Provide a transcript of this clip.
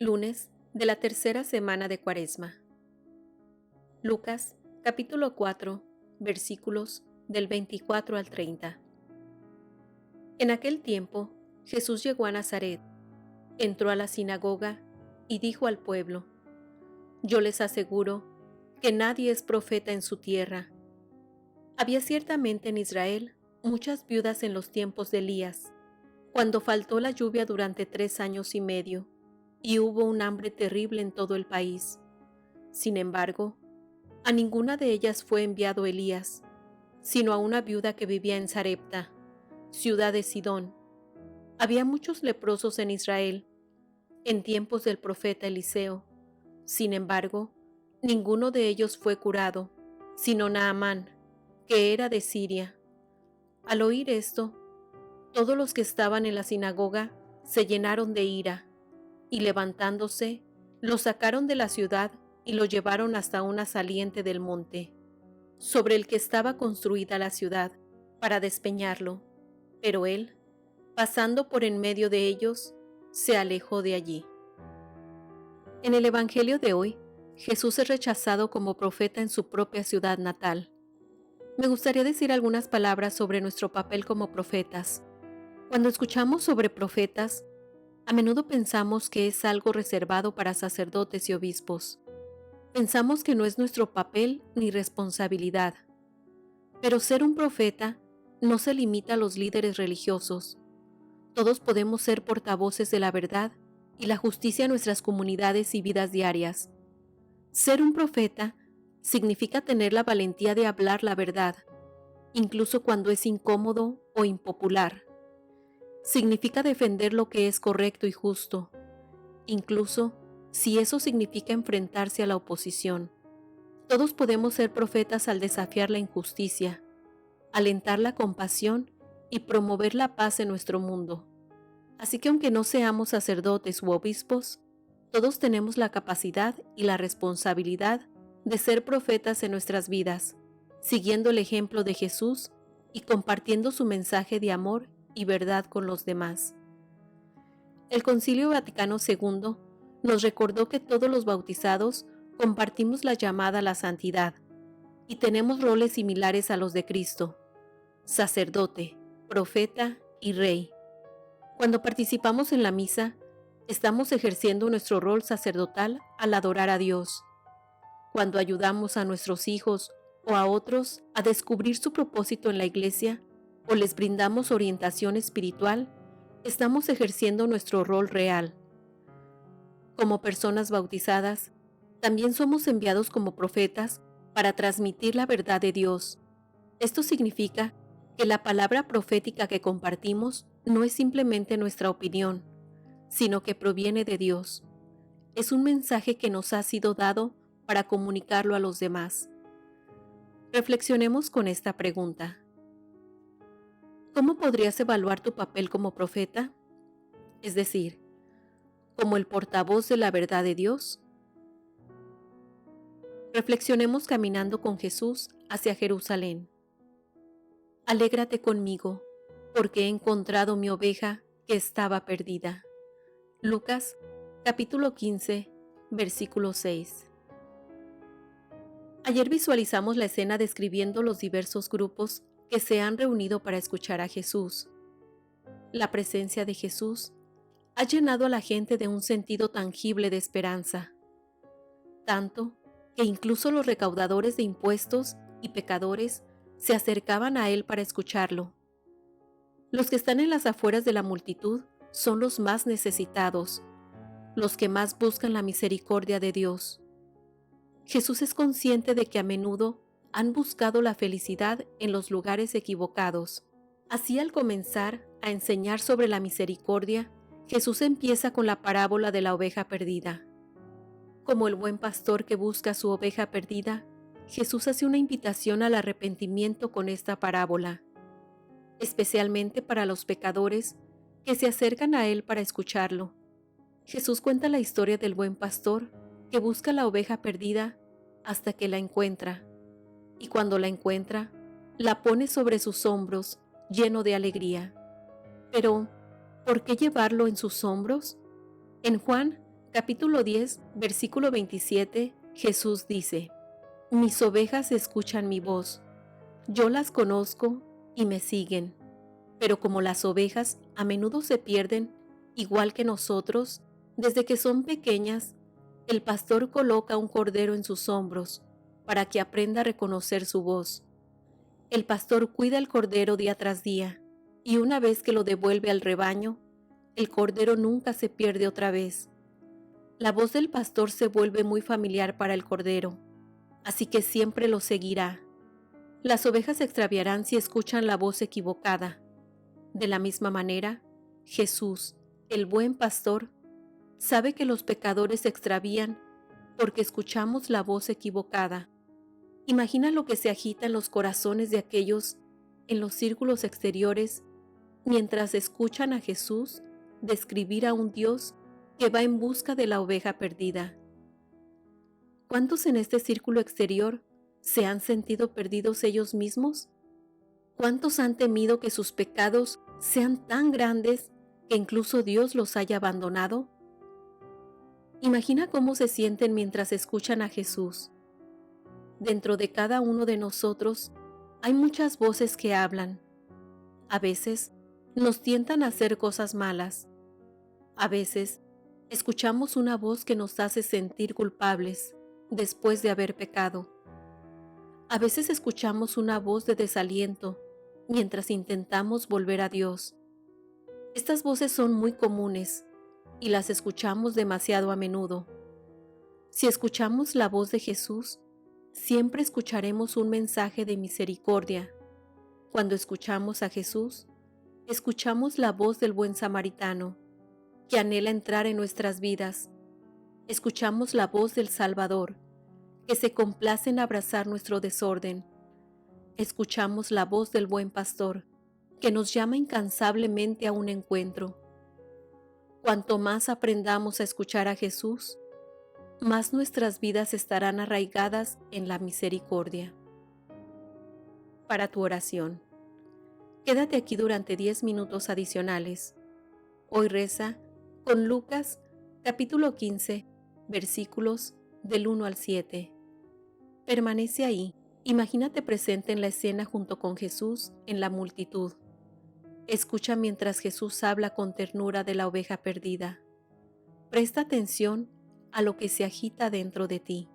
Lunes de la tercera semana de Cuaresma. Lucas, capítulo 4, versículos del 24 al 30. En aquel tiempo, Jesús llegó a Nazaret, entró a la sinagoga y dijo al pueblo: Yo les aseguro que nadie es profeta en su tierra. Había ciertamente en Israel muchas viudas en los tiempos de Elías, cuando faltó la lluvia durante 3 años y medio, y hubo un hambre terrible en todo el país. Sin embargo, a ninguna de ellas fue enviado Elías, sino a una viuda que vivía en Sarepta, ciudad de Sidón. Había muchos leprosos en Israel, en tiempos del profeta Eliseo. Sin embargo, ninguno de ellos fue curado, sino Naamán, que era de Siria. Al oír esto, todos los que estaban en la sinagoga se llenaron de ira, y levantándose, lo sacaron de la ciudad y lo llevaron hasta una saliente del monte, sobre el que estaba construida la ciudad, para despeñarlo. Pero él, pasando por en medio de ellos, se alejó de allí. En el Evangelio de hoy, Jesús es rechazado como profeta en su propia ciudad natal. Me gustaría decir algunas palabras sobre nuestro papel como profetas. Cuando escuchamos sobre profetas, a menudo pensamos que es algo reservado para sacerdotes y obispos. Pensamos que no es nuestro papel ni responsabilidad. Pero ser un profeta no se limita a los líderes religiosos. Todos podemos ser portavoces de la verdad y la justicia en nuestras comunidades y vidas diarias. Ser un profeta significa tener la valentía de hablar la verdad, incluso cuando es incómodo o impopular. Significa defender lo que es correcto y justo, incluso si eso significa enfrentarse a la oposición. Todos podemos ser profetas al desafiar la injusticia, alentar la compasión y promover la paz en nuestro mundo. Así que aunque no seamos sacerdotes u obispos, todos tenemos la capacidad y la responsabilidad de ser profetas en nuestras vidas, siguiendo el ejemplo de Jesús y compartiendo su mensaje de amor y verdad con los demás. El Concilio Vaticano II nos recordó que todos los bautizados compartimos la llamada a la santidad y tenemos roles similares a los de Cristo: sacerdote, profeta y rey. Cuando participamos en la misa, estamos ejerciendo nuestro rol sacerdotal al adorar a Dios. Cuando ayudamos a nuestros hijos o a otros a descubrir su propósito en la iglesia o les brindamos orientación espiritual, estamos ejerciendo nuestro rol real. Como personas bautizadas, también somos enviados como profetas para transmitir la verdad de Dios. Esto significa que la palabra profética que compartimos no es simplemente nuestra opinión, sino que proviene de Dios. Es un mensaje que nos ha sido dado para comunicarlo a los demás. Reflexionemos con esta pregunta: ¿cómo podrías evaluar tu papel como profeta? Es decir, como el portavoz de la verdad de Dios. Reflexionemos caminando con Jesús hacia Jerusalén. Alégrate conmigo, porque he encontrado mi oveja que estaba perdida. Lucas, capítulo 15, versículo 6. Ayer visualizamos la escena describiendo los diversos grupos que se han reunido para escuchar a Jesús. La presencia de Jesús ha llenado a la gente de un sentido tangible de esperanza, tanto que incluso los recaudadores de impuestos y pecadores se acercaban a él para escucharlo. Los que están en las afueras de la multitud son los más necesitados, los que más buscan la misericordia de Dios. Jesús es consciente de que a menudo han buscado la felicidad en los lugares equivocados. Así, al comenzar a enseñar sobre la misericordia, Jesús empieza con la parábola de la oveja perdida. Como el buen pastor que busca su oveja perdida, Jesús hace una invitación al arrepentimiento con esta parábola, especialmente para los pecadores que se acercan a él para escucharlo. Jesús cuenta la historia del buen pastor que busca la oveja perdida hasta que la encuentra, y cuando la encuentra, la pone sobre sus hombros, lleno de alegría. Pero, ¿por qué llevarlo en sus hombros? En Juan, Capítulo 10, versículo 27, Jesús dice: Mis ovejas escuchan mi voz, yo las conozco y me siguen. Pero como las ovejas a menudo se pierden, igual que nosotros, desde que son pequeñas, el pastor coloca un cordero en sus hombros para que aprenda a reconocer su voz. El pastor cuida el cordero día tras día, y una vez que lo devuelve al rebaño, el cordero nunca se pierde otra vez. La voz del pastor se vuelve muy familiar para el cordero, así que siempre lo seguirá. Las ovejas se extraviarán si escuchan la voz equivocada. De la misma manera, Jesús, el buen pastor, sabe que los pecadores se extravían porque escuchamos la voz equivocada. Imagina lo que se agita en los corazones de aquellos en los círculos exteriores mientras escuchan a Jesús describir a un Dios que va en busca de la oveja perdida. ¿Cuántos en este círculo exterior se han sentido perdidos ellos mismos? ¿Cuántos han temido que sus pecados sean tan grandes que incluso Dios los haya abandonado? Imagina cómo se sienten mientras escuchan a Jesús. Dentro de cada uno de nosotros hay muchas voces que hablan. A veces nos tientan a hacer cosas malas. A veces escuchamos una voz que nos hace sentir culpables después de haber pecado. A veces escuchamos una voz de desaliento mientras intentamos volver a Dios. Estas voces son muy comunes y las escuchamos demasiado a menudo. Si escuchamos la voz de Jesús, siempre escucharemos un mensaje de misericordia. Cuando escuchamos a Jesús, escuchamos la voz del buen samaritano, que anhela entrar en nuestras vidas. Escuchamos la voz del Salvador, que se complace en abrazar nuestro desorden. Escuchamos la voz del buen pastor, que nos llama incansablemente a un encuentro. Cuanto más aprendamos a escuchar a Jesús, más nuestras vidas estarán arraigadas en la misericordia. Para tu oración, quédate aquí durante 10 minutos adicionales. Hoy reza con Lucas, capítulo 15, versículos del 1 al 7. Permanece ahí. Imagínate presente en la escena junto con Jesús en la multitud. Escucha mientras Jesús habla con ternura de la oveja perdida. Presta atención a lo que se agita dentro de ti.